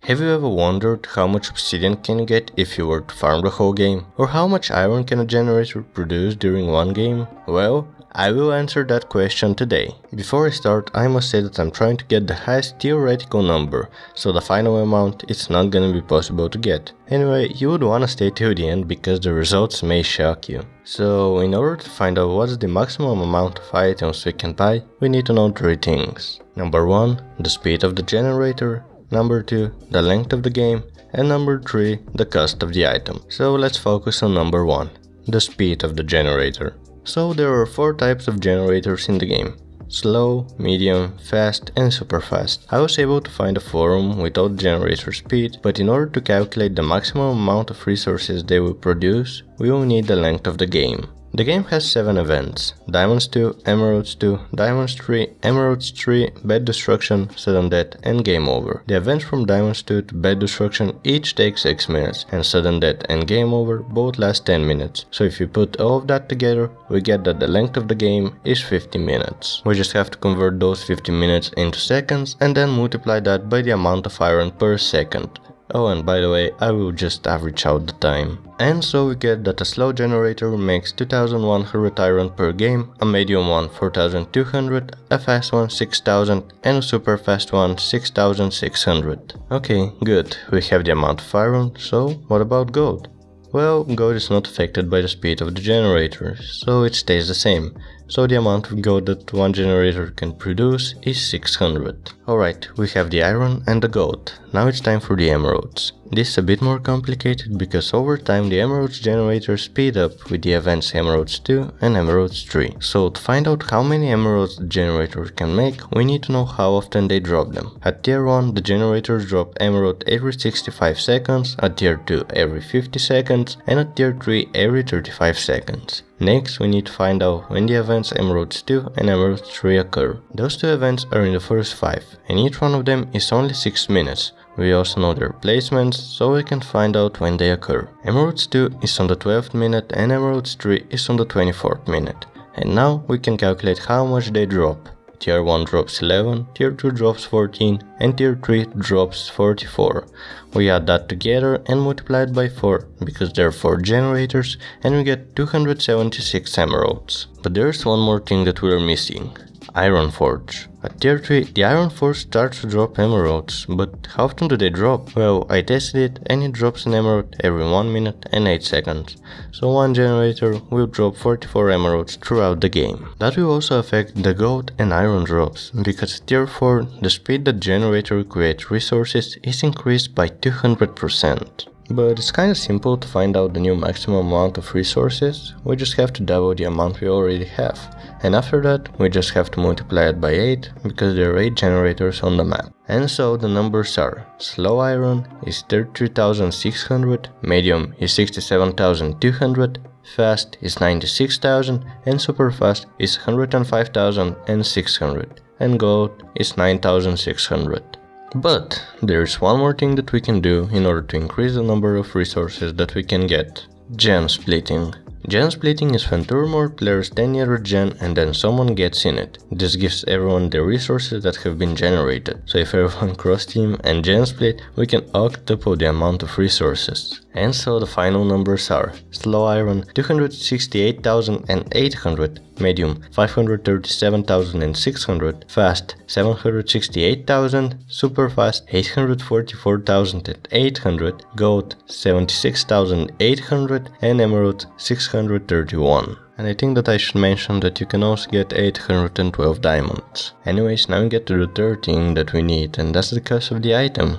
Have you ever wondered how much obsidian can you get if you were to farm the whole game? Or how much iron can a generator produce during one game? Well, I will answer that question today. Before I start, I must say that I'm trying to get the highest theoretical number, so the final amount is not gonna be possible to get. Anyway, you would wanna stay till the end because the results may shock you. So, in order to find out what's the maximum amount of items we can buy, we need to know 3 things. Number 1, the speed of the generator. Number 2, the length of the game. And number 3, the cost of the item. So let's focus on number 1, the speed of the generator. So there are 4 types of generators in the game: slow, medium, fast and super fast. I was able to find a forum without generator speed, but in order to calculate the maximum amount of resources they will produce, we will need the length of the game. The game has 7 events: Diamonds 2, Emeralds 2, Diamonds 3, Emeralds 3, Bed Destruction, Sudden Death and Game Over. The events from Diamonds 2 to Bed Destruction each take 6 minutes, and Sudden Death and Game Over both last 10 minutes. So if you put all of that together, we get that the length of the game is 50 minutes. We just have to convert those 50 minutes into seconds and then multiply that by the amount of iron per second. Oh, and by the way, I will just average out the time. And so we get that a slow generator makes 2100 iron per game, a medium one 4200, a fast one 6000 and a super fast one 6600. Okay, good, we have the amount of iron, so what about gold? Well, gold is not affected by the speed of the generator, so it stays the same. So the amount of gold that one generator can produce is 600. Alright, we have the iron and the gold. Now it's time for the emeralds. This is a bit more complicated because over time the emeralds generator speed up with the events Emeralds 2 and Emeralds 3. So to find out how many emeralds the generator can make, we need to know how often they drop them. At tier 1 the generators drop emerald every 65 seconds, at tier 2 every 50 seconds and at tier 3 every 35 seconds. Next, we need to find out when the events Emeralds 2 and Emeralds 3 occur. Those 2 events are in the first 5, and each one of them is only 6 minutes. We also know their placements, so we can find out when they occur. Emeralds 2 is on the 12th minute and Emeralds 3 is on the 24th minute. And now we can calculate how much they drop. Tier 1 drops 11, Tier 2 drops 14, and Tier 3 drops 44. We add that together and multiply it by 4, because there are 4 generators, and we get 276 emeralds. But there's one more thing that we're missing: Iron Forge. At tier 3, the Iron Forge starts to drop emeralds, but how often do they drop? Well, I tested it and it drops an emerald every 1 minute and 8 seconds. So one generator will drop 44 emeralds throughout the game. That will also affect the gold and iron drops, because at tier 4, the speed that generator creates resources is increased by 200%. But it's kinda simple to find out the new maximum amount of resources. We just have to double the amount we already have. And after that, we just have to multiply it by 8, because there are 8 generators on the map. And so the numbers are: slow iron is 33,600, medium is 67,200, fast is 96,000, and super fast is 105,600, and gold is 9,600. But there's one more thing that we can do in order to increase the number of resources that we can get: gen splitting. Gen splitting is when 2 or more players stand near a gen and then someone gets in it. This gives everyone the resources that have been generated. So if everyone cross team and gen split, we can octuple the amount of resources. And so the final numbers are: slow iron 268,800, medium 537,600, fast 768,000, super fast 844,800, gold 76,800 and emerald 631. And I think that I should mention that you can also get 812 diamonds. Anyways, now we get to the third thing that we need, and that's the cost of the item.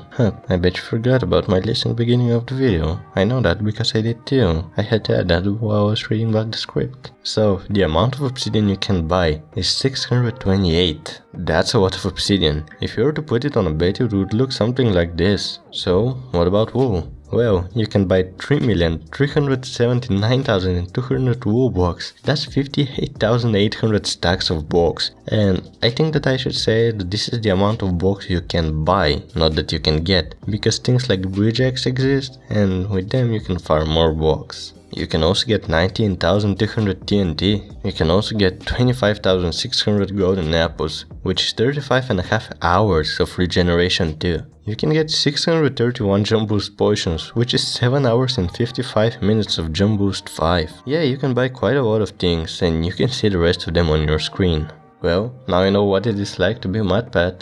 I bet you forgot about my list in the beginning of the video. I know that because I did too. I had to add that while I was reading back the script. So, the amount of obsidian you can buy is 628. That's a lot of obsidian. If you were to put it on a bed, it would look something like this. So, what about wool? Well, you can buy 3,379,200 wool blocks. That's 58,800 stacks of blocks. And I think that I should say that this is the amount of blocks you can buy, not that you can get, because things like bridge eggs exist, and with them you can farm more blocks. You can also get 19,200 TNT. You can also get 25,600 golden apples, which is 35.5 hours of regeneration too. You can get 631 jump boost potions, which is 7 hours and 55 minutes of jump boost 5. Yeah, you can buy quite a lot of things, and you can see the rest of them on your screen. Well, now you know what it is like to be MatPat.